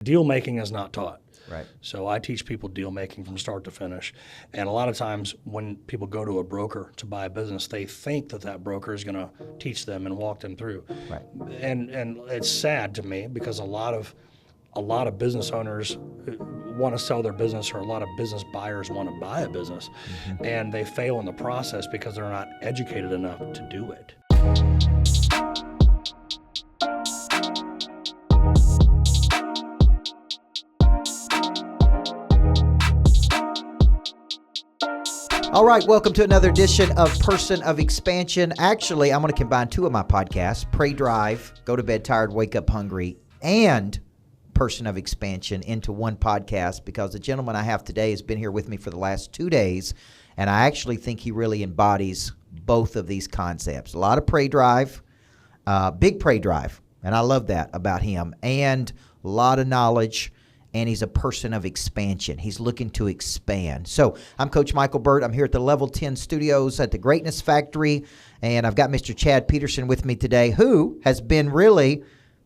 Deal making is not taught. Right. So I teach people deal making from start to finish. And a lot of times when people go to a broker to buy a business, they think that broker is going to teach them and walk them through. Right. And it's sad to me because a lot of business owners want to sell their business, or a lot of business buyers want to buy a business, and they fail in the process because they're not educated enough to do it. All right, welcome to another edition of Person of Expansion. Actually, I'm going to combine two of my podcasts, Pray Drive, Go to Bed Tired, Wake Up Hungry, and Person of Expansion into one podcast, because the gentleman I have today has been here with me for the last 2 days, and I actually think he really embodies both of these concepts. A lot of Pray Drive, big Pray Drive, and I love that about him, and a lot of knowledge. And he's a person of expansion. He's looking to expand. So I'm Coach Michael Burt. I'm here at the Level 10 Studios at the Greatness Factory. And I've got Mr. Chad Peterson with me today, who has been really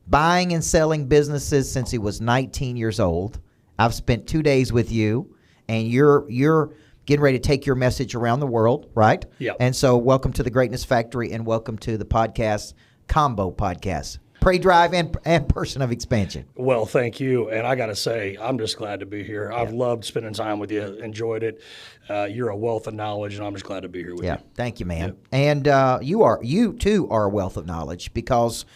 buying and selling businesses since he was 19 years old. I've spent 2 days with you, and you're getting ready to take your message around the world, right? Yeah. And so welcome to the Greatness Factory, and welcome to the podcast, Combo Podcast. Pray Drive and Person of Expansion. Well, thank you. And I got to say, I'm just glad to be here. I've loved spending time with you, enjoyed it. You're a wealth of knowledge, and I'm just glad to be here with you. Thank you, man. Yeah. And you too are a wealth of knowledge, because,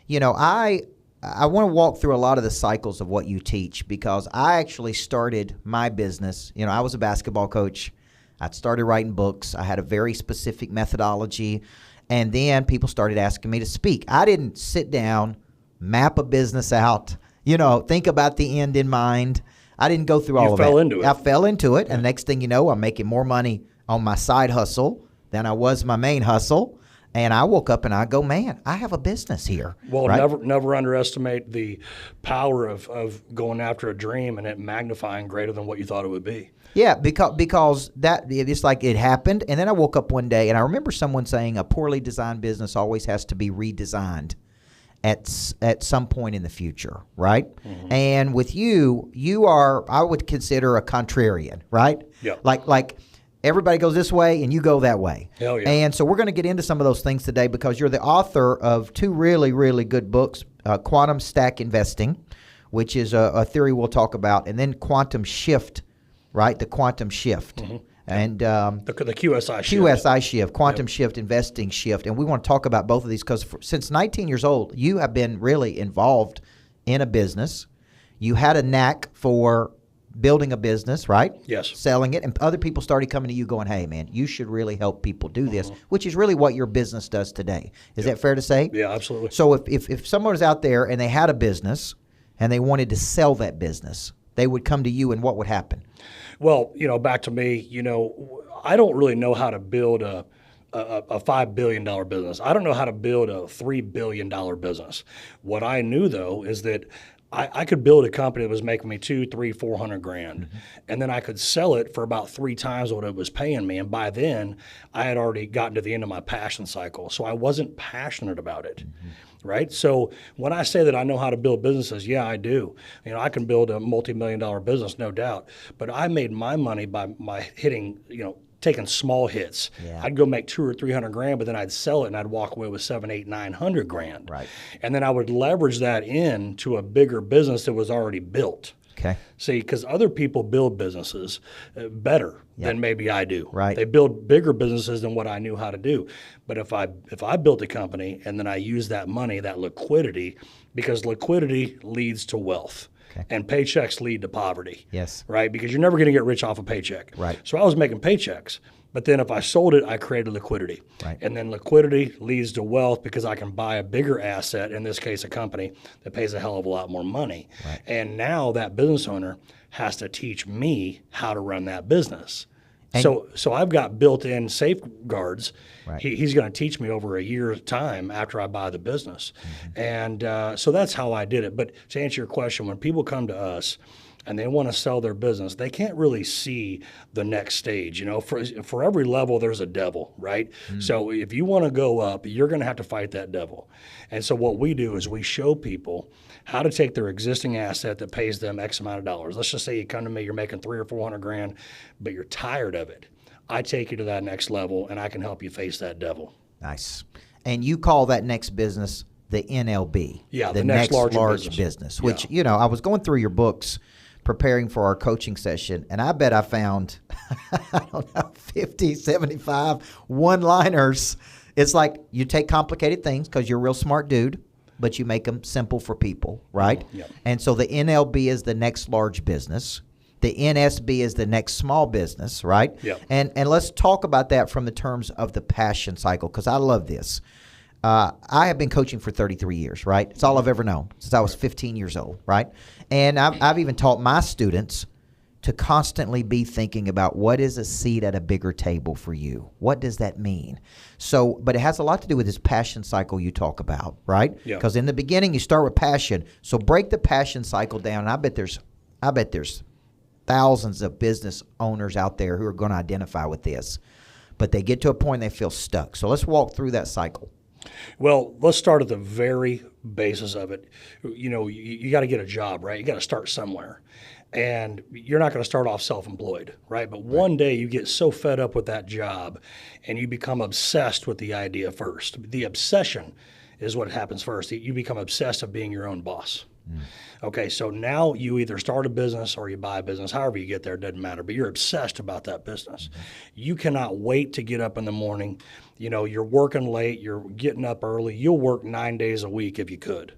you know, I want to walk through a lot of the cycles of what you teach, because I actually started my business. You know, I was a basketball coach. I started writing books. I had a very specific methodology. And then people started asking me to speak. I didn't sit down, map a business out, think about the end in mind. I didn't go through all of that. You fell into it. I fell into it. Yeah. And next thing you know, I'm making more money on my side hustle than I was my main hustle. And I woke up and I go, man, I have a business here. Well, right? never underestimate the power of going after a dream and it magnifying greater than what you thought it would be. Yeah, because that it's like it happened, and then I woke up one day, and I remember someone saying a poorly designed business always has to be redesigned at some point in the future, right? Mm-hmm. And with you are, I would consider a contrarian, right? Yeah. Like everybody goes this way, and you go that way. Hell yeah. And so we're going to get into some of those things today, because you're the author of two really, really good books, Quantum Stack Investing, which is a theory we'll talk about, and then Quantum Shift. Right, the quantum shift, and the QSI shift. QSI shift, quantum shift, investing shift, and we want to talk about both of these, because since 19 years old, you have been really involved in a business. You had a knack for building a business, right? Yes. Selling it, and other people started coming to you going, hey, man, you should really help people do this, which is really what your business does today. Is that fair to say? Yeah, absolutely. So if someone was out there and they had a business and they wanted to sell that business, they would come to you, and what would happen? Well, back to me, I don't really know how to build a $5 billion business. I don't know how to build a $3 billion business. What I knew, though, is that I could build a company that was making me $200,000, $300,000, $400,000, and then I could sell it for about 3 times what it was paying me. And by then, I had already gotten to the end of my passion cycle, so I wasn't passionate about it. Right? So when I say that I know how to build businesses, yeah, I do. I can build a multi-million-dollar business, no doubt. But I made my money by hitting, taking small hits. Yeah. I'd go make $200,000 or $300,000, but then I'd sell it and I'd walk away with $700,000, $800,000, $900,000. Right. And then I would leverage that into a bigger business that was already built. Okay. See, because other people build businesses better than maybe I do. Right. They build bigger businesses than what I knew how to do. But if I built a company and then I use that money, that liquidity, because liquidity leads to wealth. Okay. And paychecks lead to poverty. Yes. Right? Because you're never going to get rich off a paycheck. Right. So I was making paychecks. But then if I sold it, I created liquidity. Right. And then liquidity leads to wealth, because I can buy a bigger asset, in this case a company, that pays a hell of a lot more money. Right. And now that business owner has to teach me how to run that business. And so I've got built-in safeguards. Right. He's going to teach me over a year's time after I buy the business. And so that's how I did it. But to answer your question, when people come to us, and they want to sell their business, they can't really see the next stage. For every level, there's a devil, right? So if you want to go up, you're going to have to fight that devil. And so what we do is we show people how to take their existing asset that pays them X amount of dollars. Let's just say you come to me, you're making $300,000 or $400,000, but you're tired of it. I take you to that next level, and I can help you face that devil. Nice. And you call that next business the NLB. Yeah, the next large business. Which, I was going through your books preparing for our coaching session, and I bet I found, 50, 75 one-liners. It's like you take complicated things because you're a real smart dude, but you make them simple for people, right? Yep. And so the NLB is the next large business. The NSB is the next small business, right? Yep. And let's talk about that from the terms of the passion cycle, because I love this. I have been coaching for 33 years, right? It's all I've ever known since I was 15 years old, right? And I've even taught my students to constantly be thinking about what is a seat at a bigger table for you? What does that mean? So, but it has a lot to do with this passion cycle you talk about, right? Yeah. Because in the beginning, you start with passion. So break the passion cycle down. And I bet there's thousands of business owners out there who are going to identify with this, but they get to a point they feel stuck. So let's walk through that cycle. Well, let's start at the very basis of it. You got to get a job, right? You got to start somewhere. And you're not going to start off self-employed, right? But one day you get so fed up with that job and you become obsessed with the idea first. The obsession is what happens first. You become obsessed of being your own boss. Okay, so now you either start a business or you buy a business. However you get there, it doesn't matter. But you're obsessed about that business. You cannot wait to get up in the morning. You're working late. You're getting up early. You'll work 9 days a week if you could.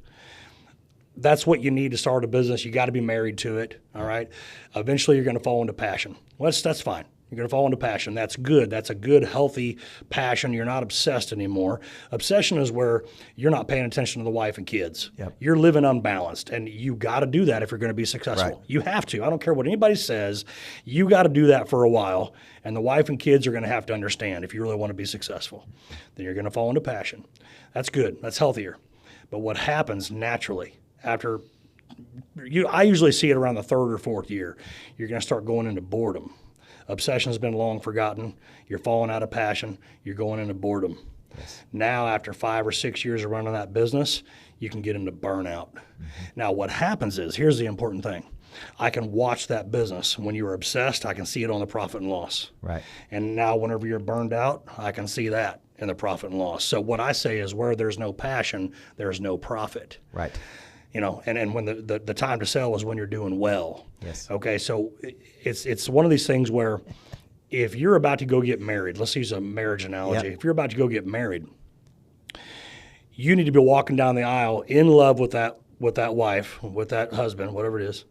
That's what you need to start a business. You got to be married to it, all right? Eventually, you're going to fall into passion. Well, that's fine. You're going to fall into passion. That's good. That's a good, healthy passion. You're not obsessed anymore. Obsession is where you're not paying attention to the wife and kids. Yep. You're living unbalanced, and you got to do that if you're going to be successful. Right. You have to. I don't care what anybody says. You got to do that for a while, and the wife and kids are going to have to understand if you really want to be successful. Then you're going to fall into passion. That's good. That's healthier. But what happens naturally after I usually see it around the third or fourth year, you're going to start going into boredom. Obsession has been long forgotten. You're falling out of passion. You're going into boredom. Yes. Now, after 5 or 6 years of running that business, you can get into burnout. Now, what happens is, here's the important thing. I can watch that business. When you're obsessed, I can see it on the profit and loss. Right. And now, whenever you're burned out, I can see that in the profit and loss. So what I say is, where there's no passion, there's no profit. Right. And when the time to sell is when you're doing well. Yes. Okay, so it's one of these things where if you're about to go get married, let's use a marriage analogy. Yep. If you're about to go get married, you need to be walking down the aisle in love with that wife, with that husband, whatever it is,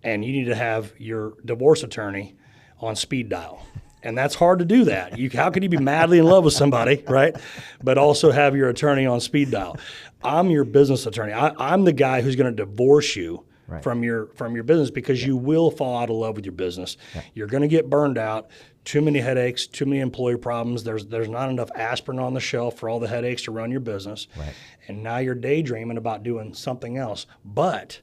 and you need to have your divorce attorney on speed dial. And that's hard to do that. How can you be madly in love with somebody, right? But also have your attorney on speed dial. I'm your business attorney. I'm the guy who's going to divorce you from your business because you will fall out of love with your business. Yeah. You're going to get burned out. Too many headaches, too many employee problems. There's not enough aspirin on the shelf for all the headaches to run your business. Right. And now you're daydreaming about doing something else. But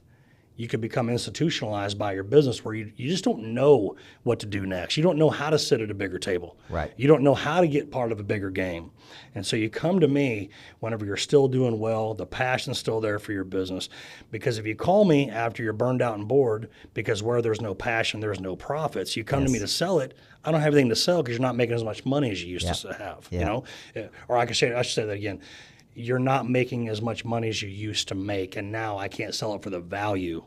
you could become institutionalized by your business where you just don't know what to do next. You don't know how to sit at a bigger table. Right. You don't know how to get part of a bigger game. And so you come to me whenever you're still doing well, the passion's still there for your business. Because if you call me after you're burned out and bored, because where there's no passion, there's no profits, you come to me to sell it, I don't have anything to sell because you're not making as much money as you used to have. Yeah. Or I should say that again. You're not making as much money as you used to make, and now I can't sell it for the value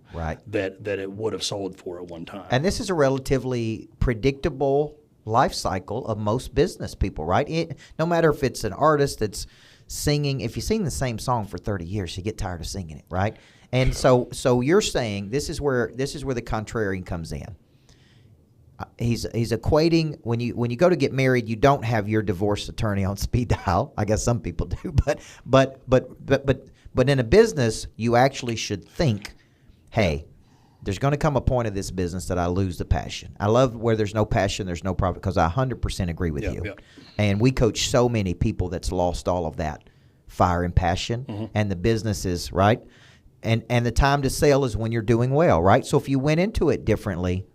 that it would have sold for at one time. And this is a relatively predictable life cycle of most business people, right? No matter if it's an artist that's singing, if you sing the same song for 30 years, you get tired of singing it, right? And so you're saying this is where the contrarian comes in. He's equating when you go to get married, you don't have your divorce attorney on speed dial. I guess some people do, but in a business, you actually should think, hey, there's going to come a point of this business that I lose the passion. I love where there's no passion, there's no profit, because I 100% agree with you. Yeah. And we coach so many people that's lost all of that fire and passion, and the business is right. And the time to sell is when you're doing well, right? So if you went into it differently,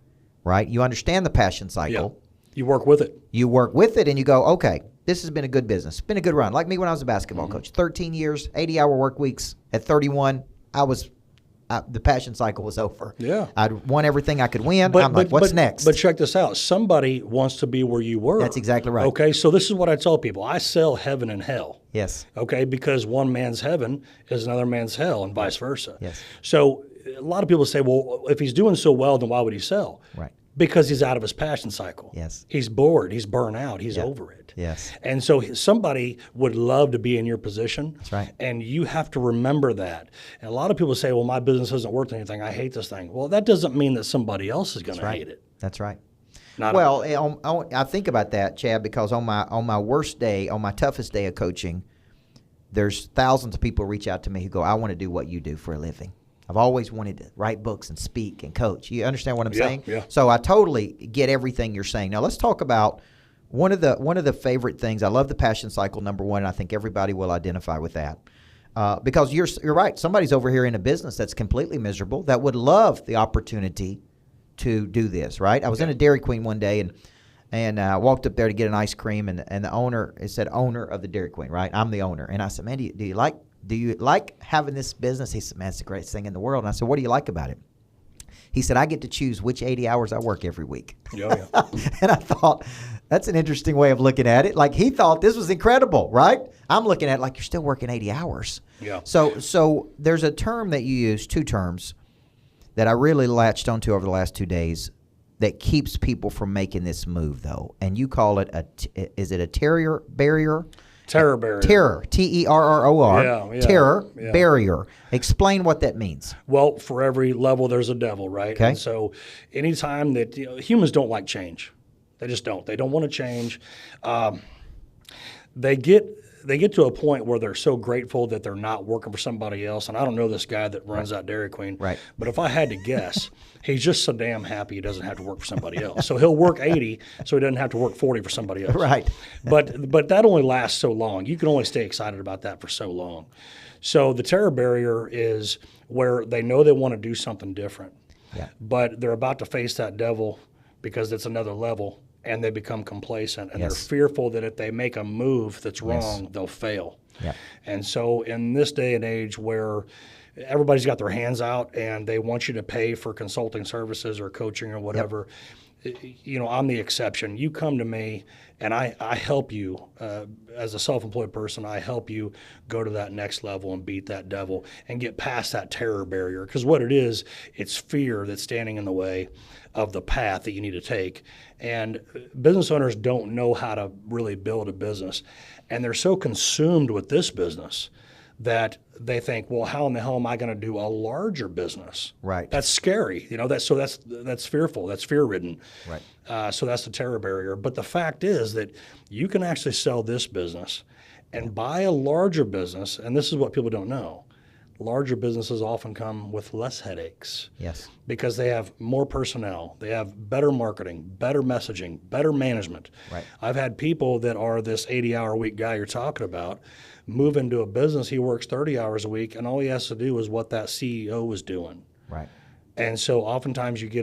right, you understand the passion cycle. Yeah. You work with it. You work with it and you go, okay, this has been a good business. It's been a good run. Like me when I was a basketball coach, 13 years, 80-hour work weeks. At 31, the passion cycle was over. Yeah. I'd won everything I could win. I'm like, what's next? But check this out. Somebody wants to be where you were. That's exactly right. Okay, so this is what I tell people. I sell heaven and hell. Yes. Okay, because one man's heaven is another man's hell and vice versa. Yes. So a lot of people say, well, if he's doing so well, then why would he sell? Right. Because he's out of his passion cycle. Yes. He's bored. He's burnt out. He's over it. Yes. And so somebody would love to be in your position. That's right. And you have to remember that. And a lot of people say, well, my business isn't worth anything. I hate this thing. Well, that doesn't mean that somebody else is going to hate it. That's right. Well, I think about that, Chad, because on my worst day, on my toughest day of coaching, there's thousands of people reach out to me who go, I want to do what you do for a living. I've always wanted to write books and speak and coach. You understand what I'm saying? Yeah. So I totally get everything you're saying. Now let's talk about one of the favorite things. I love the passion cycle, number one. And I think everybody will identify with that. Because you're right. Somebody's over here in a business that's completely miserable that would love the opportunity to do this, right? I was in a Dairy Queen one day and I walked up there to get an ice cream and the owner, it said owner of the Dairy Queen, right? I'm the owner. And I said, man, do you like having this business? He said, man, it's the greatest thing in the world. And I said, what do you like about it? He said, I get to choose which 80 hours I work every week. Yeah. And I thought, that's an interesting way of looking at it. Like he thought this was incredible, right? I'm looking at it like you're still working 80 hours. Yeah. So there's a term that you use, two terms, that I really latched onto over the last 2 days that keeps people from making this move, though. And you call it is it a terror barrier? Terror barrier. Terror, Terror, Yeah. terror barrier. Explain what that means. Well, for every level, there's a devil, right? Okay. And so anytime that humans don't like change. They just don't. They don't want to change. They get to a point where they're so grateful that they're not working for somebody else. And I don't know this guy that runs that Dairy Queen. Right. But if I had to guess, he's just so damn happy he doesn't have to work for somebody else. So he'll work 80 so he doesn't have to work 40 for somebody else. Right. But that only lasts so long. You can only stay excited about that for so long. So the terror barrier is where they know they want to do something different. Yeah. But they're about to face that devil because it's another level. And they become complacent, and Yes. they're fearful that if they make a move that's wrong, they'll fail. Yeah. And so in this day and age where everybody's got their hands out and they want you to pay for consulting services or coaching or whatever, I'm the exception. You come to me and I help you as a self-employed person. I help you go to that next level and beat that devil and get past that terror barrier. Because what it is, it's fear that's standing in the way of the path that you need to take. And business owners don't know how to really build a business. And they're so consumed with this business that they think, well, how in the hell am I going to do a larger business? Right. That's scary. That's fearful. That's fear-ridden. Right. So that's the terror barrier. But the fact is that you can actually sell this business and buy a larger business, and this is what people don't know. Larger businesses often come with less headaches. Yes. Because they have more personnel, they have better marketing, better messaging, better management. Right. I've had people that are this 80-hour-a-week guy you're talking about move into a business, he works 30 hours a week, and all he has to do is what that CEO was doing. Right. And so oftentimes you go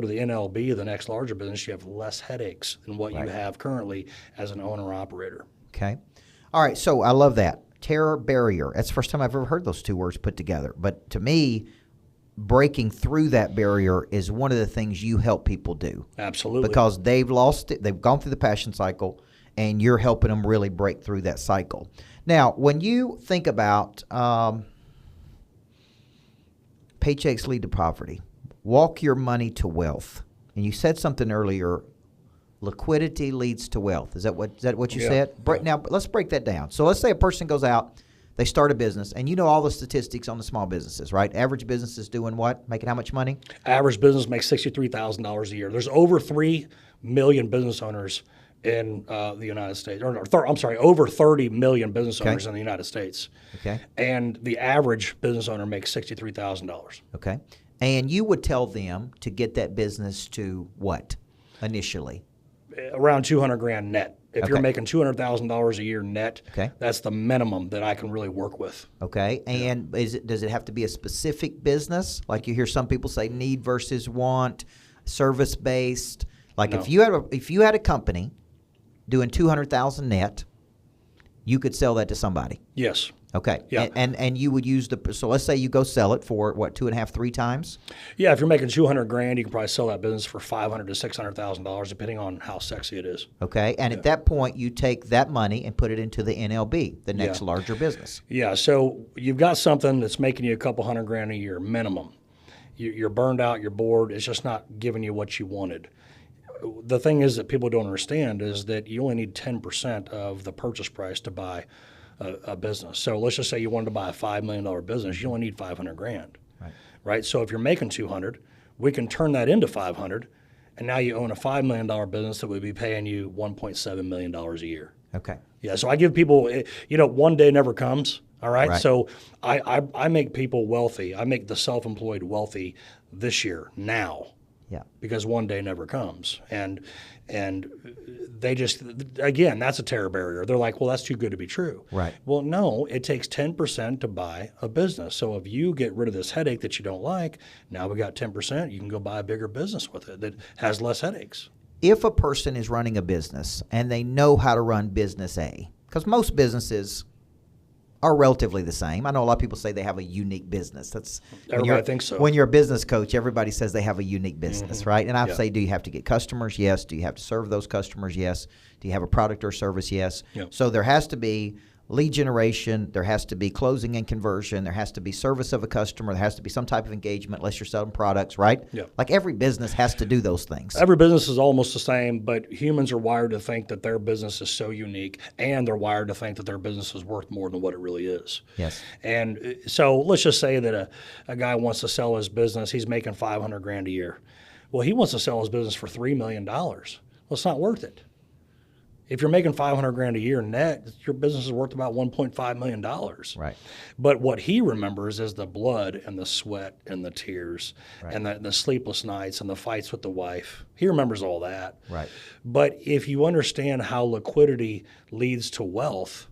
to the NLB, the next larger business, you have less headaches than what you have currently as an owner-operator. Okay. All right. So I love that. Terror barrier. That's the first time I've ever heard those two words put together. But to me, breaking through that barrier is one of the things you help people do. Absolutely. Because they've lost it. They've gone through the passion cycle, and you're helping them really break through that cycle. Now, when you think about paychecks lead to poverty, walk your money to wealth, and you said something earlier, liquidity leads to wealth. Is that what you said? Now, let's break that down. So let's say a person goes out, they start a business, and you know all the statistics on the small businesses, right? Average business is doing what? Making how much money? Average business makes $63,000 a year. There's over 3 million business owners in the United States. Over 30 million business owners in the United States. Okay. And the average business owner makes $63,000. Okay. And you would tell them to get that business to what initially? Around $200,000 net If you're making $200,000 a year net, Okay. that's the minimum that I can really work with. Okay. And does it have to be a specific business? Like you hear some people say need versus want, service based. Like No. if you had a company doing 200,000 net, you could sell that to somebody. Yes. Okay. Yeah. And you would use so let's say you go sell it for what, 2.5, 3 times? Yeah, if you're making $200,000, you can probably sell that business for $500,000 to $600,000, depending on how sexy it is. Okay. And at that point, you take that money and put it into the NLB, the next larger business. Yeah. So you've got something that's making you a couple $100,000 a year minimum. You're burned out. You're bored. It's just not giving you what you wanted. The thing is that people don't understand is that you only need 10% of the purchase price to buy a business. So let's just say you wanted to buy a $5 million business. You only need $500,000. Right. So if you're making 200, we can turn that into 500, and now you own a $5 million business that would be paying you $1.7 million a year. Okay. Yeah. So I give people, one day never comes. All right. Right. So I make people wealthy. I make the self-employed wealthy this year now. Yeah. Because one day never comes. And they just, again, that's a terror barrier. They're like, well, that's too good to be true. Right. Well, no, it takes 10% to buy a business. So if you get rid of this headache that you don't like, now we got 10%, you can go buy a bigger business with it that has less headaches. If a person is running a business and they know how to run business A, because most businesses are relatively the same. I know a lot of people say they have a unique business. That's Everybody thinks so. When you're a business coach, everybody says they have a unique business, right? And I say, do you have to get customers? Yes. Do you have to serve those customers? Yes. Do you have a product or service? Yes. Yep. So there has to be lead generation, there has to be closing and conversion, there has to be service of a customer, there has to be some type of engagement unless you're selling products, right? Yeah. Like every business has to do those things. Every business is almost the same, but humans are wired to think that their business is so unique, and they're wired to think that their business is worth more than what it really is. Yes. And so let's just say that a guy wants to sell his business. He's making $500,000 a year. Well, he wants to sell his business for $3 million. Well, it's not worth it. If you're making $500,000 a year net, your business is worth about $1.5 million. Right. But what he remembers is the blood and the sweat and the tears Right. and the sleepless nights and the fights with the wife. He remembers all that. Right. But if you understand how liquidity leads to wealth,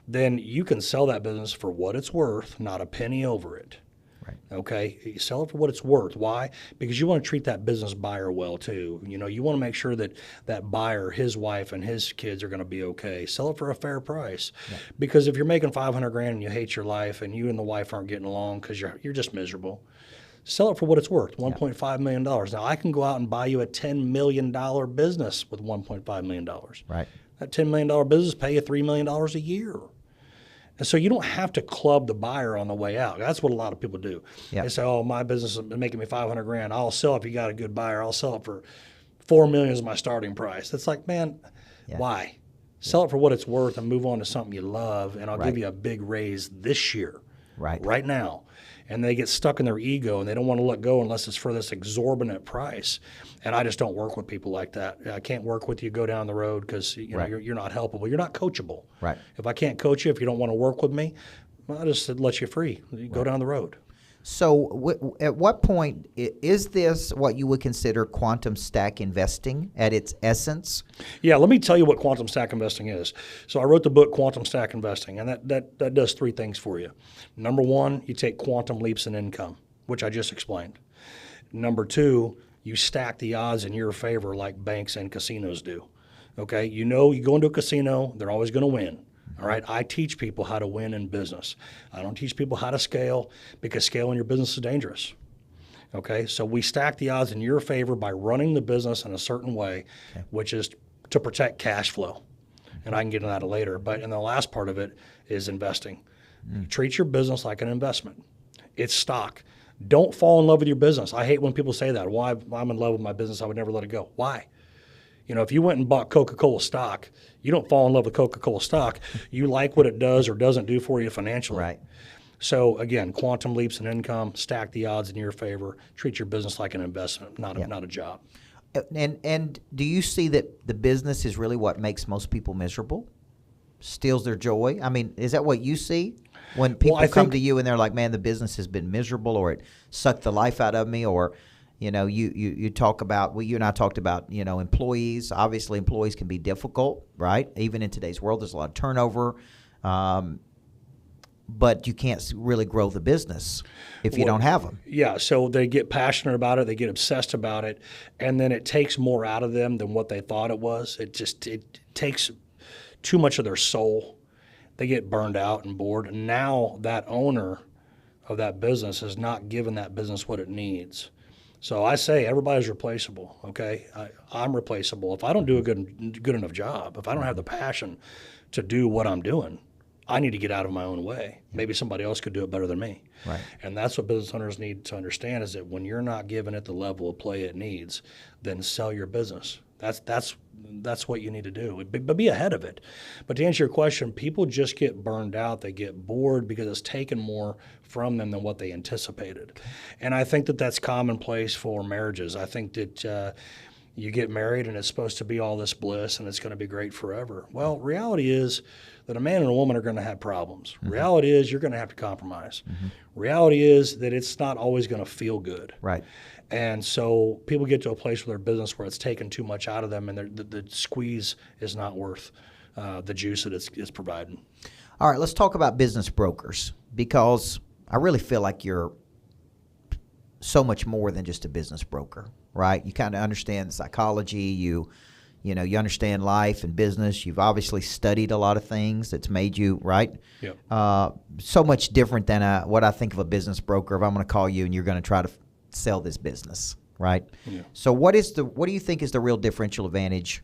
then you can sell that business for what it's worth, not a penny over it. Right. Okay, you sell it for what it's worth. Why? Because you want to treat that business buyer well too. You want to make sure that that buyer, his wife and his kids are going to be okay. Sell it for a fair price. Yeah. Because if you're making $500,000 and you hate your life and you and the wife aren't getting along because you're just miserable, sell it for what it's worth, $1.5 million. Now I can go out and buy you a $10 million business with $1.5 million. Right. That $10 million business pay you $3 million a year. And so you don't have to club the buyer on the way out. That's what a lot of people do. Yep. They say, "Oh, my business is making me $500,000. I'll sell if you got a good buyer. I'll sell it for $4 million is my starting price." It's like, man, why? Sell it for what it's worth and move on to something you love, and I'll give you a big raise this year, right now. And they get stuck in their ego and they don't want to let go unless it's for this exorbitant price. And I just don't work with people like that. I can't work with you, go down the road because you're not helpable. You're not coachable. Right. If I can't coach you, if you don't want to work with me, I just let you free. You go down the road. So at what point is this what you would consider quantum stack investing at its essence? Yeah, let me tell you what quantum stack investing is. So I wrote the book Quantum Stack Investing, and that does 3 things for you. Number 1, you take quantum leaps in income, which I just explained. Number 2, you stack the odds in your favor like banks and casinos do. Okay, you go into a casino, they're always going to win. All right, I teach people how to win in business. I don't teach people how to scale because scaling your business is dangerous. Okay, so we stack the odds in your favor by running the business in a certain way, which is to protect cash flow. And I can get into that later. But in the last part of it is investing. Treat your business like an investment. It's stock. Don't fall in love with your business. I hate when people say that. Why? I'm in love with my business. I would never let it go. Why? If you went and bought Coca-Cola stock, you don't fall in love with Coca-Cola stock. You like what it does or doesn't do for you financially. Right. So again, quantum leaps in income, stack the odds in your favor, treat your business like an investment, not a job. And do you see that the business is really what makes most people miserable? Steals their joy? I mean, is that what you see? When people come to you and they're like, man, the business has been miserable, or it sucked the life out of me, or You talk about, well, you and I talked about, employees. Obviously, employees can be difficult, right? Even in today's world, there's a lot of turnover. But you can't really grow the business if you don't have them. Yeah, so they get passionate about it, they get obsessed about it, and then it takes more out of them than what they thought it was. It takes too much of their soul. They get burned out and bored. And now that owner of that business is not giving that business what it needs. So I say everybody's replaceable, okay? I'm replaceable. If I don't do a good enough job, if I don't have the passion to do what I'm doing, I need to get out of my own way. Maybe somebody else could do it better than me. Right. And that's what business owners need to understand, is that when you're not giving it the level of play it needs, then sell your business. That's what you need to do, but be ahead of it. But to answer your question, people just get burned out. They get bored because it's taken more from them than what they anticipated. And I think that that's commonplace for marriages. I think that you get married and it's supposed to be all this bliss and it's going to be great forever. Well, reality is that a man and a woman are going to have problems. Mm-hmm. Reality is you're going to have to compromise. Mm-hmm. Reality is that it's not always going to feel good. Right. And so people get to a place with their business where it's taken too much out of them, and the squeeze is not worth the juice that it's providing. All right, let's talk about business brokers, because I really feel like you're so much more than just a business broker, right? You kind of understand the psychology. You understand life and business. You've obviously studied a lot of things that's made you, right? Yep. So much different than what I think of a business broker. If I'm going to call you and you're going to try to sell this business, right? Yeah. So what do you think is the real differential advantage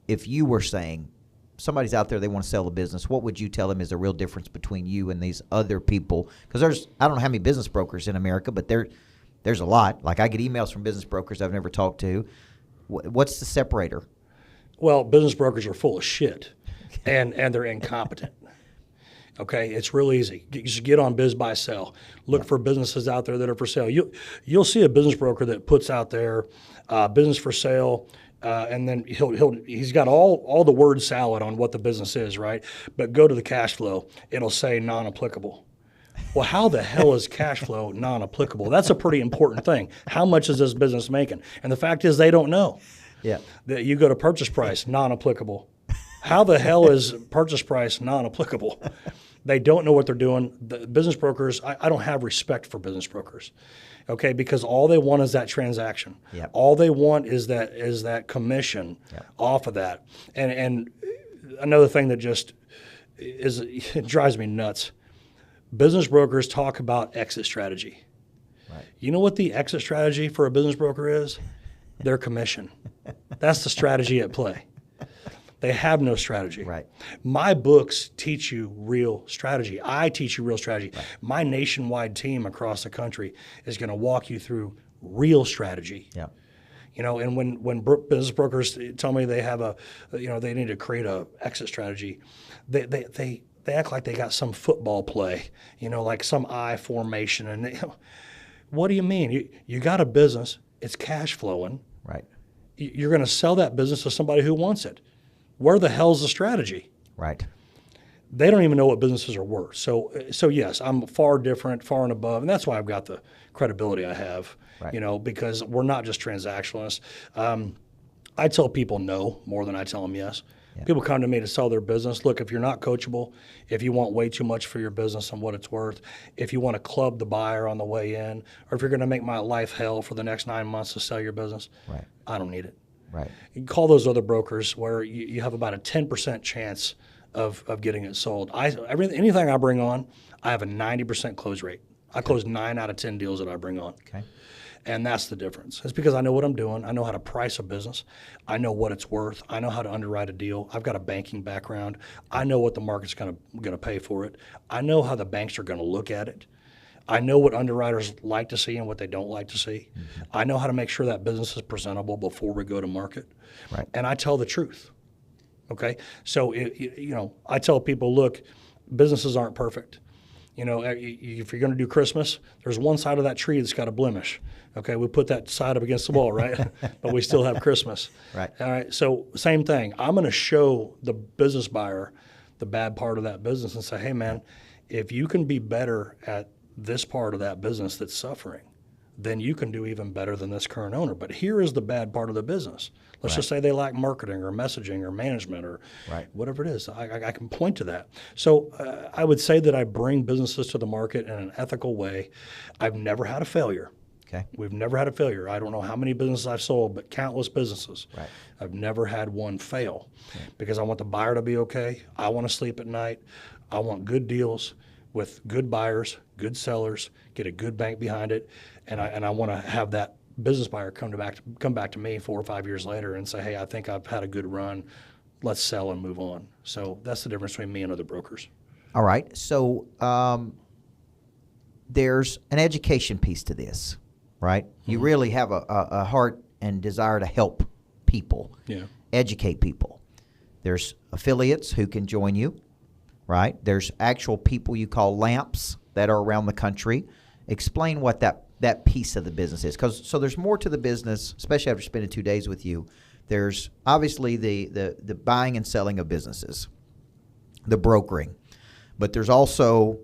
if you were saying somebody's out there, they want to sell a business? What would you tell them is the real difference between you and these other people? Because I don't know how many business brokers in America, but there's a lot. Like, I get emails from business brokers I've never talked to. What's the separator? Well, business brokers are full of shit, and they're incompetent. Okay, it's real easy. Just get on Biz Buy Sell. Look for businesses out there that are for sale. You'll see a business broker that puts out there business for sale, and then he's got all the word salad on what the business is, right? But go to the cash flow, it'll say non-applicable. Well, how the hell is cash flow non-applicable? That's a pretty important thing. How much is this business making? And the fact is, they don't know. Yeah. That you go to purchase price, non-applicable. How the hell is purchase price non-applicable? They don't know what they're doing. The business brokers, I don't have respect for business brokers, okay? Because all they want is that transaction. Yep. All they want is that commission off of that. And another thing that just it drives me nuts. Business brokers talk about exit strategy. Right. You know what the exit strategy for a business broker is? Their commission. That's the strategy at play. They have no strategy. Right. My books teach you real strategy. I teach you real strategy. Right. My nationwide team across the country is going to walk you through real strategy. Yeah. And when business brokers tell me they have they need to create a exit strategy, they act like they got some football play, like some I formation. And what do you mean? You got a business, it's cash flowing. Right. You're going to sell that business to somebody who wants it. Where the hell's the strategy? Right. They don't even know what businesses are worth. So yes, I'm far different, far and above, and that's why I've got the credibility I have. Right. Because we're not just transactionalists. I tell people no more than I tell them yes. Yeah. People come to me to sell their business. Look, if you're not coachable, if you want way too much for your business and what it's worth, if you want to club the buyer on the way in, or if you're going to make my life hell for the next 9 months to sell your business, right. I don't need it. Right. You can call those other brokers where you have about a 10% chance of getting it sold. Anything I bring on, I have a 90% close rate. I close 9 out of 10 deals that I bring on. Okay. And that's the difference. It's because I know what I'm doing. I know how to price a business. I know what it's worth. I know how to underwrite a deal. I've got a banking background. I know what the market's going to pay for it. I know how the banks are going to look at it. I know what underwriters like to see and what they don't like to see. Mm-hmm. I know how to make sure that business is presentable before we go to market. Right. And I tell the truth. Okay? So, I tell people, look, businesses aren't perfect. If you're going to do Christmas, there's one side of that tree that's got a blemish. Okay? We put that side up against the wall, right? But we still have Christmas. Right. All right? So, same thing. I'm going to show the business buyer the bad part of that business and say, hey, man, if you can be better at this part of that business that's suffering, then you can do even better than this current owner. But here is the bad part of the business. Let's just say they lack marketing or messaging or management or whatever it is. I can point to that. So I would say that I bring businesses to the market in an ethical way. I've never had a failure. Okay. We've never had a failure. I don't know how many businesses I've sold, but countless businesses. Right. I've never had one fail because I want the buyer to be okay. I want to sleep at night. I want good deals with good buyers, good sellers, get a good bank behind it, and I want to have that business buyer come back to me 4 or 5 years later and say, hey, I think I've had a good run. Let's sell and move on. So that's the difference between me and other brokers. All right. So there's an education piece to this, right? You really have a heart and desire to help people, educate people. There's affiliates who can join you, right? There's actual people you call lamps that are around the country. Explain what that piece of the business is. So there's more to the business, especially after spending 2 days with you. There's obviously the buying and selling of businesses, the brokering. But there's also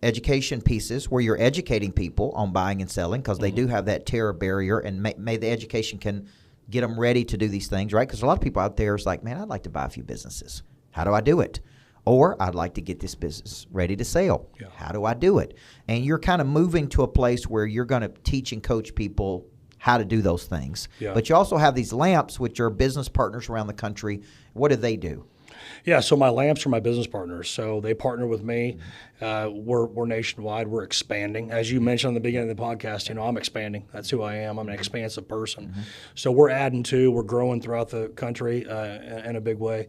education pieces where you're educating people on buying and selling because they do have that terror barrier, and may the education can get them ready to do these things, right? Because a lot of people out there is like, man, I'd like to buy a few businesses. How do I do it? Or I'd like to get this business ready to sell. Yeah. How do I do it? And you're kind of moving to a place where you're going to teach and coach people how to do those things. Yeah. But you also have these lamps, which are business partners around the country. What do they do? Yeah, so my lamps are my business partners. So they partner with me. We're nationwide. We're expanding. As you mentioned in the beginning of the podcast, I'm expanding. That's who I am. I'm an expansive person. So we're adding to, we're growing throughout the country in a big way.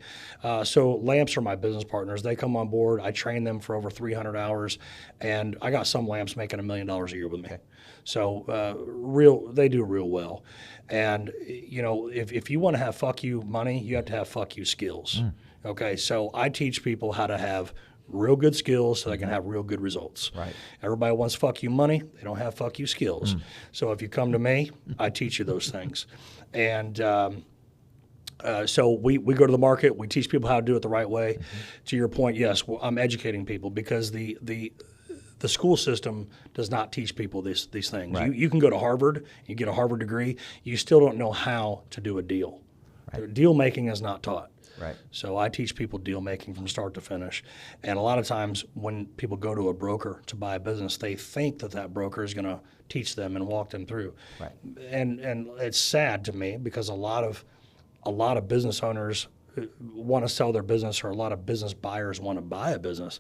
So lamps are my business partners. They come on board. I train them for over 300 hours. And I got some lamps making $1 million a year with me. Okay. So they do real well. And, if you want to have fuck you money, you have to have fuck you skills. Okay, so I teach people how to have real good skills so they can have real good results. Right. Everybody wants fuck you money. They don't have fuck you skills. So if you come to me, I teach you those things. And so we go to the market. We teach people how to do it the right way. To your point, yes, I'm educating people because the school system does not teach people these things. Right. You can go to Harvard, you get a Harvard degree, you still don't know how to do a deal. Right. Deal making is not taught. Right. So I teach people deal making from start to finish. And a lot of times when people go to a broker to buy a business, they think that broker is going to teach them and walk them through. Right. And it's sad to me because a lot of business owners want to sell their business, or a lot of business buyers want to buy a business,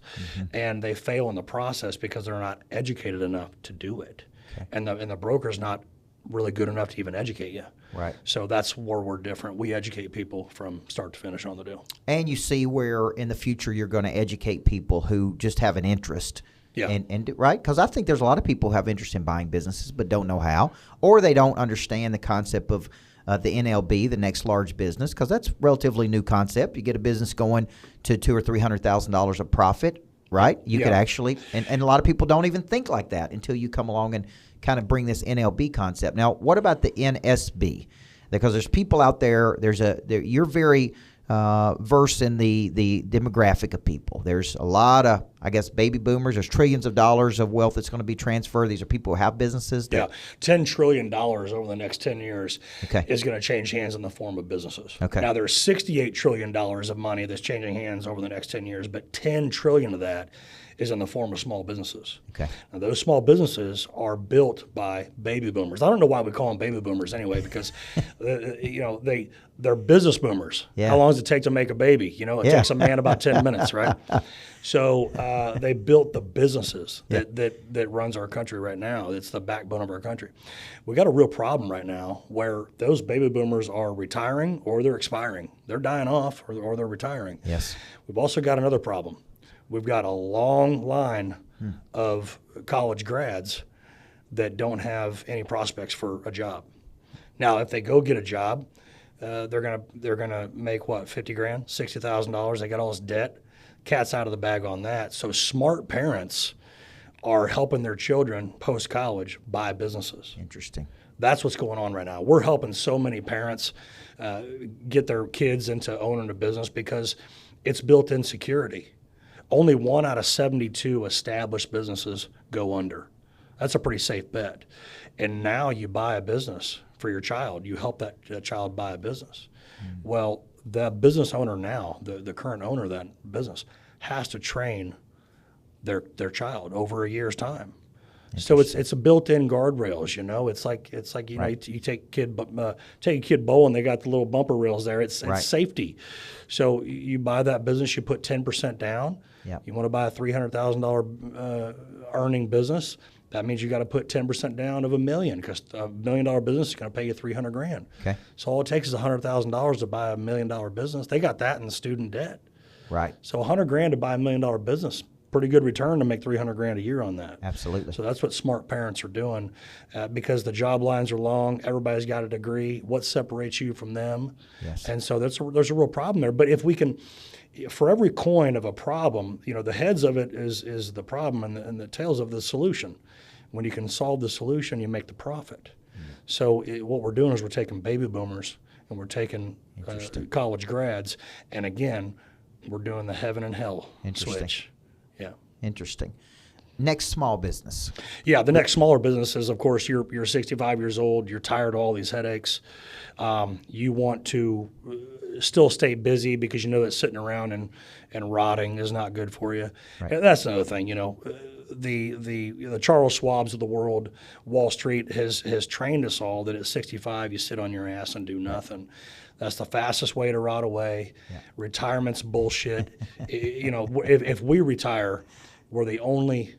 and they fail in the process because they're not educated enough to do it. Okay. And the broker's not really good enough to even educate you. Right. So that's where we're different. We educate people from start to finish on the deal. And you see where in the future you're going to educate people who just have an interest. Yeah. And right? Because I think there's a lot of people who have interest in buying businesses but don't know how, or they don't understand the concept of the NLB, the next large business, because that's a relatively new concept. You get a business going to $200,000 or $300,000 of profit, right? You could actually, and a lot of people don't even think like that until you come along and kind of bring this NLB concept. Now, what about the NSB? Because there's people out there. You're very versed in the demographic of people. There's a lot of, I guess, baby boomers. There's trillions of dollars of wealth that's going to be transferred. These are people who have businesses. $10 trillion over the next 10 years is going to change hands in the form of businesses. Okay. Now, there's $68 trillion of money that's changing hands over the next 10 years, but $10 trillion of that is in the form of small businesses. Okay. Now, those small businesses are built by baby boomers. I don't know why we call them baby boomers anyway, because they're business boomers. Yeah. How long does it take to make a baby? It takes a man about 10 minutes, right? So they built the businesses that runs our country right now. It's the backbone of our country. We got a real problem right now where those baby boomers are retiring or they're expiring. They're dying off or they're retiring. Yes. We've also got another problem. We've got a long line of college grads that don't have any prospects for a job. Now, if they go get a job, they're gonna make what, $50,000, $60,000. They got all this debt. Cat's out of the bag on that. So smart parents are helping their children post college buy businesses. Interesting. That's what's going on right now. We're helping so many parents get their kids into owning a business because it's built-in security. Only 1 out of 72 established businesses go under. That's a pretty safe bet. And now you buy a business for your child. You help that child buy a business. Well, the business owner now, the current owner of that business, has to train their child over a year's time. So it's a built-in guardrails, you know. It's like you know, you take a kid bowling, they got the little bumper rails there. It's safety. So you buy that business, you put 10% down. Yep. You want to buy a $300,000 earning business. That means you got to put 10% down of $1 million, because a $1 million business is going to pay you $300,000. Okay. So all it takes is $100,000 to buy a $1 million business. They got that in student debt. Right. So $100,000 to buy $1 million business, pretty good return to make $300,000 a year on that. Absolutely. So that's what smart parents are doing, because the job lines are long. Everybody's got a degree. What separates you from them? Yes. And so there's a real problem there. But if we can, for every coin of a problem, you know, the heads of it is the problem, and the tails of the solution. When you can solve the solution, you make the profit. So what we're doing is we're taking baby boomers and we're taking college grads, and again, we're doing the heaven and hell switch. Yeah. Interesting. Next small business. Yeah, the next smaller business is, of course, you're 65 years old, you're tired of all these headaches. You want to still stay busy because you know that sitting around and rotting is not good for you. Right. And that's another thing, you know. The Charles Schwabs of the world, Wall Street has trained us all that at 65 you sit on your ass and do nothing. That's the fastest way to rot away. Yeah. Retirement's bullshit. You know, if we retire, we're the only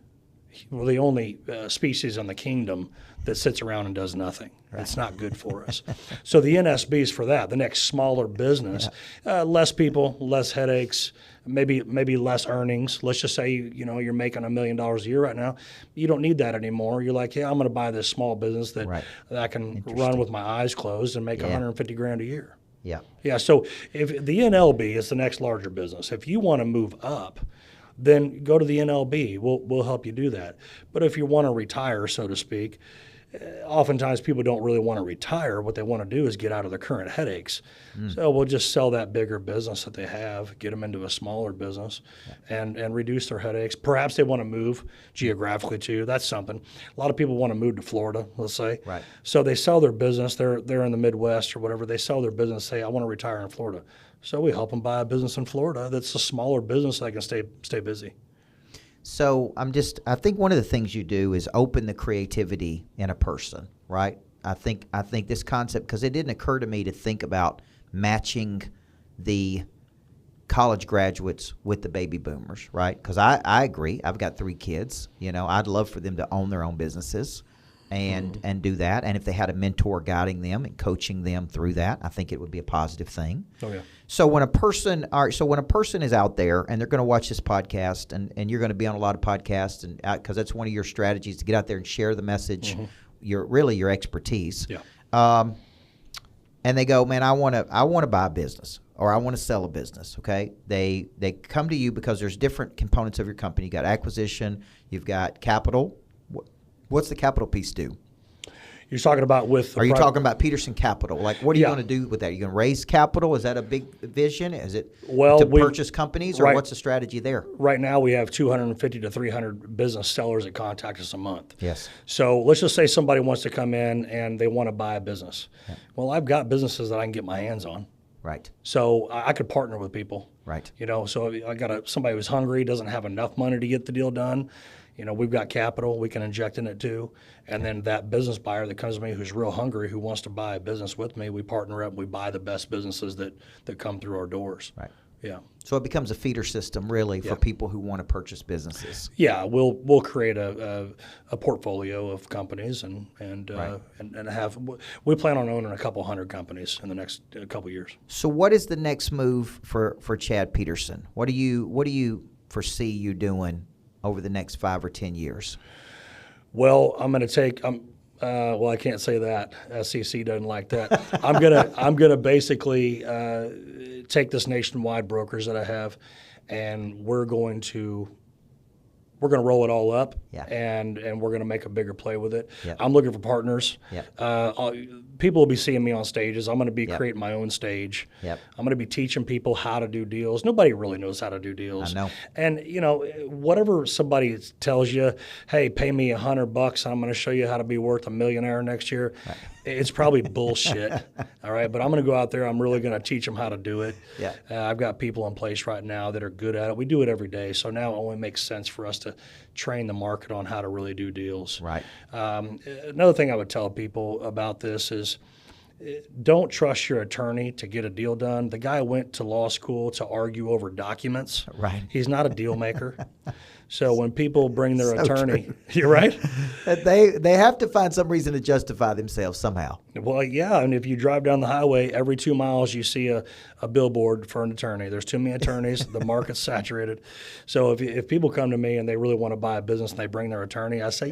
species in the kingdom that sits around and does nothing. Right. It's not good for us. So the NSB is for that. The next smaller business, less people, less headaches, maybe less earnings. Let's just say you're making $1 million a year right now. You don't need that anymore. You're like, I'm going to buy this small business that I can run with my eyes closed and make $150,000 a year. Yeah. Yeah. So if the NLB is the next larger business, if you want to move up, then go to the NLB. We'll help you do that. But if you want to retire, so to speak, oftentimes people don't really want to retire. What they want to do is get out of their current headaches. So we'll just sell that bigger business that they have, get them into a smaller business, and reduce their headaches. Perhaps they want to move geographically too. That's something. A lot of people want to move to Florida, let's say. Right. So they sell their business. They're in the Midwest or whatever. They sell their business, say, I want to retire in Florida. So we help them buy a business in Florida that's a smaller business that can stay busy. So I think one of the things you do is open the creativity in a person, right? I think this concept, because it didn't occur to me to think about matching the college graduates with the baby boomers, right? Because I agree. I've got 3 kids. You know, I'd love for them to own their own businesses and do that. And if they had a mentor guiding them and coaching them through that, I think it would be a positive thing. Oh yeah. So when a person is out there and they're going to watch this podcast, and you're going to be on a lot of podcasts, and because that's one of your strategies to get out there and share the message, your expertise. Yeah. And they go, man, I want to buy a business, or I want to sell a business. Okay. They come to you because there's different components of your company. You got acquisition, you've got capital. What's the capital piece do? You're talking about Are you talking about Peterson Capital? Like, what are you going to do with that? Are you going to raise capital? Is that a big vision? Is it to purchase companies, or what's the strategy there? Right now, we have 250 to 300 business sellers that contact us a month. Yes. So let's just say somebody wants to come in and they want to buy a business. Yeah. Well, I've got businesses that I can get my hands on. Right. So I could partner with people. Right. You know, so I got somebody who's hungry, doesn't have enough money to get the deal done. You know, we've got capital we can inject in it too. And then that business buyer that comes to me who's real hungry, who wants to buy a business with me, we partner up, we buy the best businesses that come through our doors. Right. Yeah. So it becomes a feeder system really for people who want to purchase businesses. Yeah, we'll create a portfolio of companies and have we plan on owning a couple hundred companies in the next couple years. So what is the next move for Chad Peterson? What do you foresee you doing over the next 5 or 10 years? Well, I'm going to take. Well, I can't say that. SEC doesn't like that. I'm gonna basically take this nationwide brokers that I have, and we're going to we're going to roll it all up, Yeah. and we're going to make a bigger play with it. Yep. I'm looking for partners. Yep. People will be seeing me on stages. I'm going to be Yep. creating my own stage. Yep. I'm going to be teaching people how to do deals. Nobody really knows how to do deals. I know. And whatever somebody tells you, hey, pay me $100 and I'm going to show you how to be worth $1 millionaire next year. Right. It's probably bullshit. All right. But I'm going to go out there. I'm really going to teach them how to do it. Yeah. I've got people in place right now that are good at it. We do it every day. So now it only makes sense for us to train the market on how to really do deals. Right. Another thing I would tell people about this is don't trust your attorney to get a deal done. The guy went to law school to argue over documents. Right. He's not a deal maker. So when people bring their So attorney, true. you're right. They have to find some reason to justify themselves somehow. Well, yeah, and if you drive down the highway, every 2 miles you see a billboard for an attorney. There's too many attorneys. The market's saturated. So if people come to me and they really want to buy a business and they bring their attorney, I say,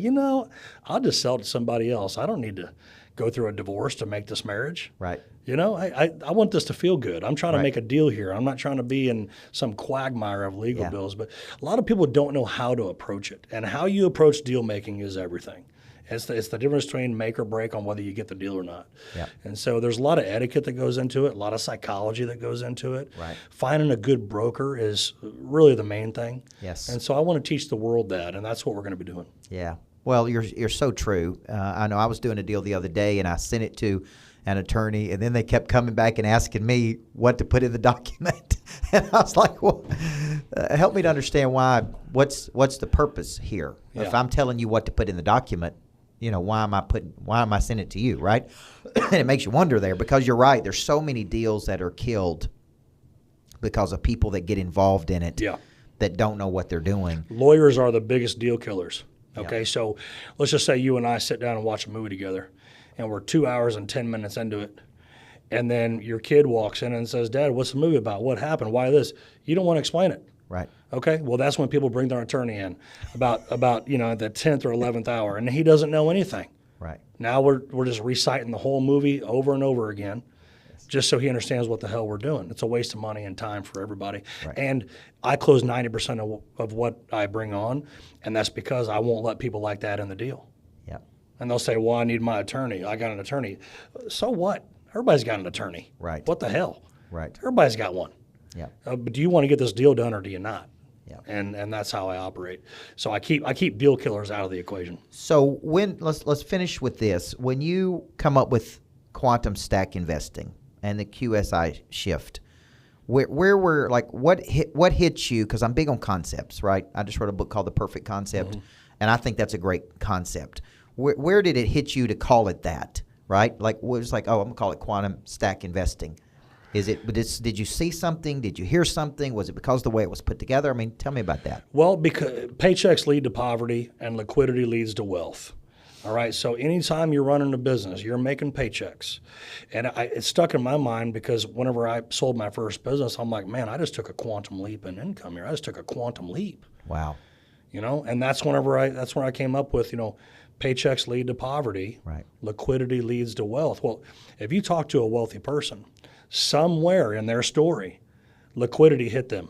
I'll just sell it to somebody else. I don't need to go through a divorce to make this marriage. Right. I want this to feel good. I'm trying to Right. make a deal here. I'm not trying to be in some quagmire of legal Yeah. bills. But a lot of people don't know how to approach it. And how you approach deal making is everything. It's the difference between make or break on whether you get the deal or not. Yeah. And so there's a lot of etiquette that goes into it, a lot of psychology that goes into it. Right. Finding a good broker is really the main thing. Yes. And so I want to teach the world that, and that's what we're going to be doing. Yeah. Well, you're so true. I know I was doing a deal the other day, and I sent it to an attorney, and then they kept coming back and asking me what to put in the document. And I was like, well, help me to understand what's the purpose here? Yeah. If I'm telling you what to put in the document, why am I sending it to you, right? And it makes you wonder there, because you're right. There's so many deals that are killed because of people that get involved in it Yeah. that don't know what they're doing. Lawyers are the biggest deal killers. Okay, Yeah. so let's just say you and I sit down and watch a movie together, and we're 2 hours and 10 minutes into it. And then your kid walks in and says, Dad, what's the movie about? What happened? Why this? You don't want to explain it. Right. Okay, well, that's when people bring their attorney in about the 10th or 11th hour, and he doesn't know anything. Right. Now we're just reciting the whole movie over and over again, just so he understands what the hell we're doing. It's a waste of money and time for everybody. Right. And I close 90% of what I bring on, and that's because I won't let people like that in the deal. Yeah. And they'll say, well, I need my attorney. I got an attorney. So what? Everybody's got an attorney. Right. What the hell? Right. Everybody's got one. Yeah. But do you want to get this deal done or do you not? Yeah. And that's how I operate. So I keep deal killers out of the equation. So let's finish with this. When you come up with quantum stack investing and the QSI shift, where were what hits you? Because I'm big on concepts, right? I just wrote a book called The Perfect Concept, and I think that's a great concept. Where did it hit you to call it that? Right? Like it was like, oh, I'm gonna call it quantum stack investing. Did you see something? Did you hear something? Was it because of the way it was put together? I mean, tell me about that. Well, because paychecks lead to poverty and liquidity leads to wealth. All right, so anytime you're running a business, you're making paychecks. And it stuck in my mind because whenever I sold my first business, I'm like, man, I just took a quantum leap in income here. I just took a quantum leap. Wow. And that's when I came up with, paychecks lead to poverty. Right. Liquidity leads to wealth. Well, if you talk to a wealthy person, somewhere in their story, liquidity hit them.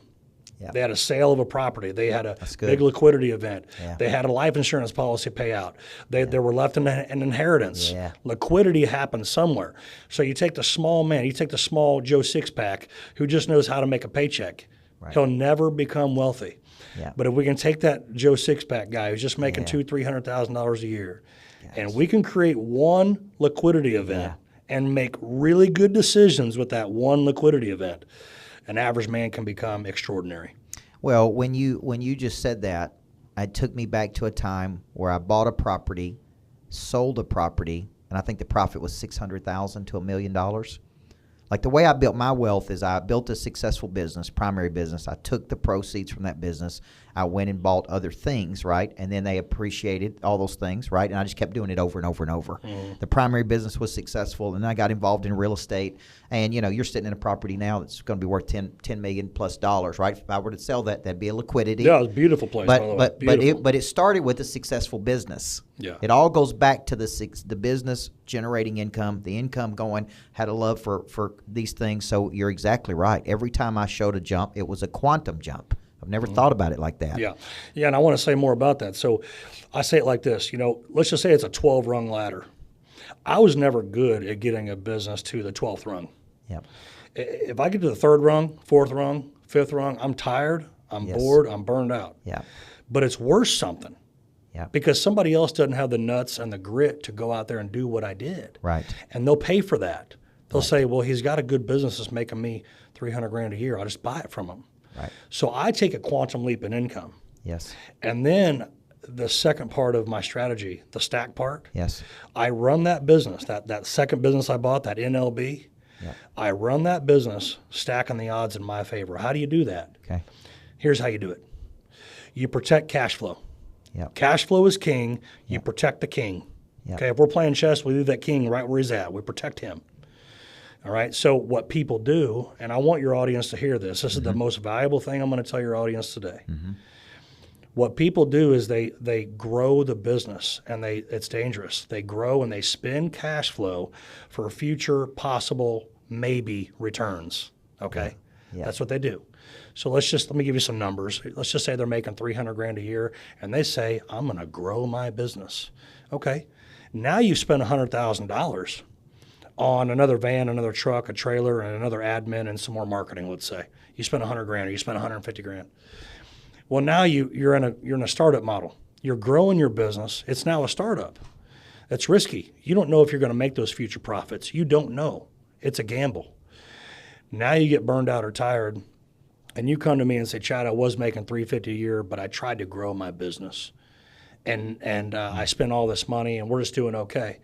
Yeah. They had a sale of a property. They had a good. big liquidity event. Yeah. They had a life insurance policy payout. They were left an inheritance. Yeah. Liquidity happened somewhere. So you take the small man, you take the small Joe Six-Pack who just knows how to make a paycheck. Right. He'll never become wealthy. Yeah. But if we can take that Joe Six-Pack guy who's just making $200,000-$300,000 a year, and we can create one liquidity event and make really good decisions with that one liquidity event, an average man can become extraordinary. Well, when you just said that, it took me back to a time where I bought a property, sold a property, and I think the profit was $600,000 to $1 million. Like the way I built my wealth is I built a successful business, primary business. I took the proceeds from that business. I went and bought other things, right? And then they appreciated all those things, right? And I just kept doing it over and over and over. The primary business was successful, and then I got involved in real estate. And, you're sitting in a property now that's going to be worth $10 million plus, right? If I were to sell that, that'd be a liquidity. Yeah, it's a beautiful place, by the way. But it started with a successful business. Yeah. It all goes back to the business generating income, the income going, had a love for these things. So you're exactly right. Every time I showed a jump, it was a quantum jump, I've never thought about it like that. Yeah. Yeah, and I want to say more about that. So I say it like this, let's just say it's a 12-rung ladder. I was never good at getting a business to the 12th rung. Yep. If I get to the 3rd rung, 4th rung, 5th rung, I'm tired, I'm bored, I'm burned out. Yeah. But it's worth something. Yeah. Because somebody else doesn't have the nuts and the grit to go out there and do what I did. Right. And they'll pay for that. They'll say, well, he's got a good business that's making me $300,000 a year. I'll just buy it from him. Right. So I take a quantum leap in income. Yes. And then the second part of my strategy, the stack part, Yes. I run that business, that second business I bought, that NLB, I run that business stacking the odds in my favor. How do you do that? Okay. Here's how you do it. You protect cash flow. Yep. Cash flow is king. You protect the king. Yep. Okay, if we're playing chess, we leave that king right where he's at. We protect him. All right, so what people do, and I want your audience to hear this. This is the most valuable thing I'm going to tell your audience today. What people do is they grow the business, and it's dangerous. They grow and they spend cash flow for future possible maybe returns. Okay, that's what they do. So let me give you some numbers. Let's just say they're making $300,000 a year, and they say, I'm going to grow my business. Okay, now you spend $100,000 on another van, another truck, a trailer, and another admin, and some more marketing. Let's say you spend $100,000 or you spend $150,000. Well, now you're in a startup model. You're growing your business. It's now a startup. That's risky. You don't know if you're going to make those future profits. You don't know. It's a gamble. Now you get burned out or tired, and you come to me and say, Chad, I was making $350 a year, but I tried to grow my business, and I spent all this money, and we're just doing okay.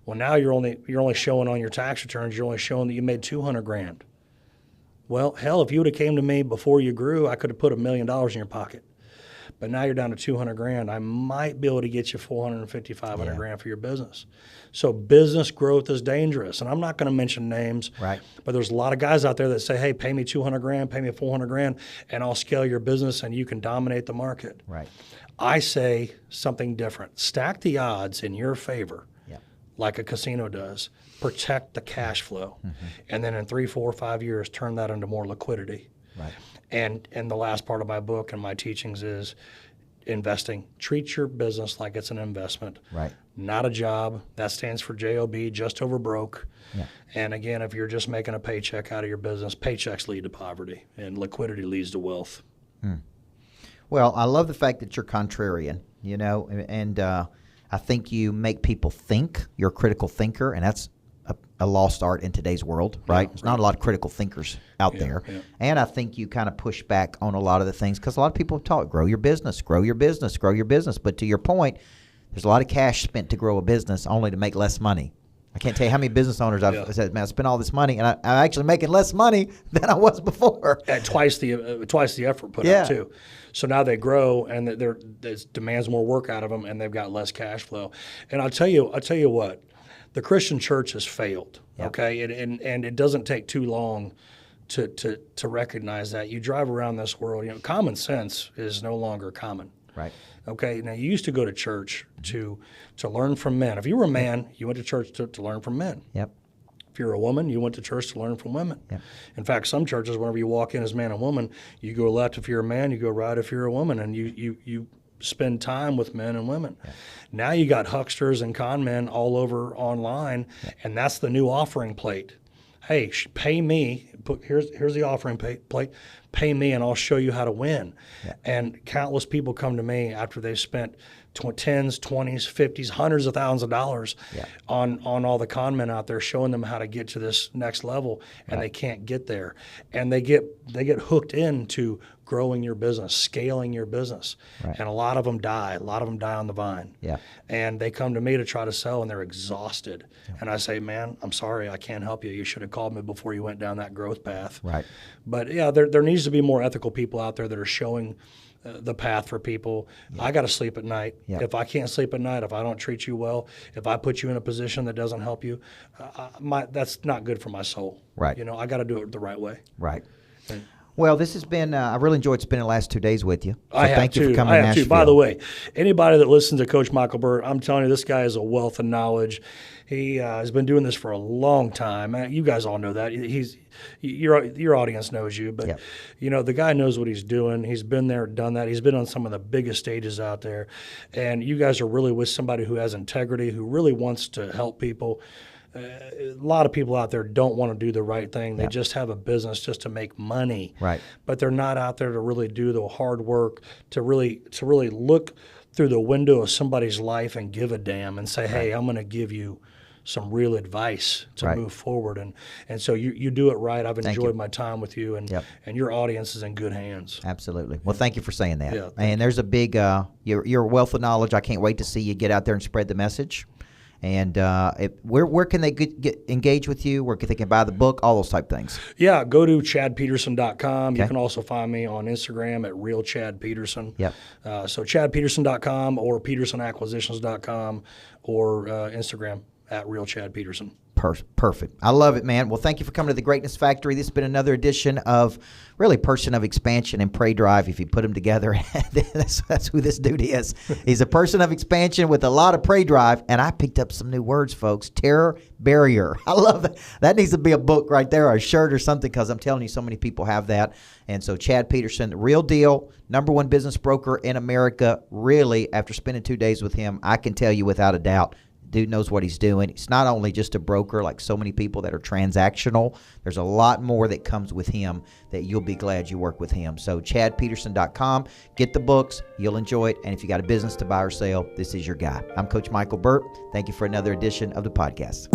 Well, now you're only showing on your tax returns. You're only showing that you made $200,000. Well, hell, if you would have came to me before you grew, I could have put $1 million in your pocket. But now you're down to $200,000. I might be able to get you $450,000, $500,000 for your business. So business growth is dangerous, and I'm not going to mention names. Right. But there's a lot of guys out there that say, "Hey, pay me $200,000, pay me $400,000, and I'll scale your business, and you can dominate the market." Right. I say something different. Stack the odds in your favor, like a casino does. Protect the cash flow, and then in 3, 4, 5 years, turn that into more liquidity. Right. And the last part of my book and my teachings is investing. Treat your business like it's an investment, Right. not a job. That stands for JOB, just over broke. Yeah. And again, if you're just making a paycheck out of your business, paychecks lead to poverty, and liquidity leads to wealth. Well, I love the fact that you're contrarian, and I think you make people think. You're a critical thinker, and that's a lost art in today's world, right? There's not a lot of critical thinkers out there. Yeah. And I think you kind of push back on a lot of the things because a lot of people talk, grow your business, grow your business, grow your business. But to your point, there's a lot of cash spent to grow a business only to make less money. I can't tell you how many business owners I've said, man, I spent all this money, and I'm actually making less money than I was before. At twice the effort put out too. So now they grow, and it demands more work out of them, and they've got less cash flow. And I'll tell you what, the Christian church has failed. Okay, and it doesn't take too long to recognize that. You drive around this world, common sense is no longer common. Right. Okay, now you used to go to church to learn from men. If you were a man, you went to church to learn from men. Yep. If you're a woman, you went to church to learn from women. Yep. In fact, some churches, whenever you walk in as man and woman, you go left if you're a man, you go right if you're a woman, and you spend time with men and women. Yeah. Now you got hucksters and con men all over online, and that's the new offering plate. Hey, pay me. Here's the offering plate. Pay me, and I'll show you how to win. Yeah. And countless people come to me after they've spent tens, 20s, 50s, hundreds of thousands of dollars on all the con men out there, showing them how to get to this next level, and they can't get there. And they get hooked into growing your business, scaling your business. Right. And a lot of them die. A lot of them die on the vine. Yeah. And they come to me to try to sell, and they're exhausted. Yeah. And I say, man, I'm sorry, I can't help you. You should have called me before you went down that growth path. Right. But yeah, there needs to be more ethical people out there that are showing the path for people. Yeah. I got to sleep at night. Yeah. If I can't sleep at night, if I don't treat you well, if I put you in a position that doesn't help you, that's not good for my soul. Right. I got to do it the right way. Right. Well, this has been, I really enjoyed spending the last 2 days with you. So I have thank you for coming I to have Nashville. too. By the way, anybody that listens to Coach Michael Burt, I'm telling you, this guy is a wealth of knowledge. He has been doing this for a long time. You guys all know that. Your audience knows you, but the guy knows what he's doing. He's been there, done that. He's been on some of the biggest stages out there, and you guys are really with somebody who has integrity, who really wants to help people. A lot of people out there don't want to do the right thing. They just have a business just to make money. Right. But they're not out there to really do the hard work, to really look through the window of somebody's life and give a damn and say, hey, I'm going to give you some real advice to move forward. And so you do it right. I've enjoyed my time with you, and your audience is in good hands. Absolutely. Well, thank you for saying that. Yeah, and there's a big, you're a wealth of knowledge. I can't wait to see you get out there and spread the message. And where can they get engage with you? Where can they buy the book? All those type things. Yeah, go to chadpeterson.com. Okay. You can also find me on Instagram at realchadpeterson. Yep. So chadpeterson.com or petersonacquisitions.com or Instagram at realchadpeterson. Perfect. I love it, man. Well, thank you for coming to the Greatness Factory. This has been another edition of really Person of Expansion and Pray Drive. If you put them together, that's who this dude is. He's a person of expansion with a lot of pray drive. And I picked up some new words, folks. Terror barrier. I love that. That needs to be a book right there, or a shirt or something, because I'm telling you, so many people have that. And so Chad Peterson, the real deal, #1 business broker in America. Really, after spending 2 days with him, I can tell you without a doubt, dude knows what he's doing. He's not only just a broker like so many people that are transactional. There's a lot more that comes with him that you'll be glad you work with him. So chadpeterson.com. Get the books. You'll enjoy it. And if you got a business to buy or sell, this is your guy. I'm Coach Michael Burt. Thank you for another edition of the podcast.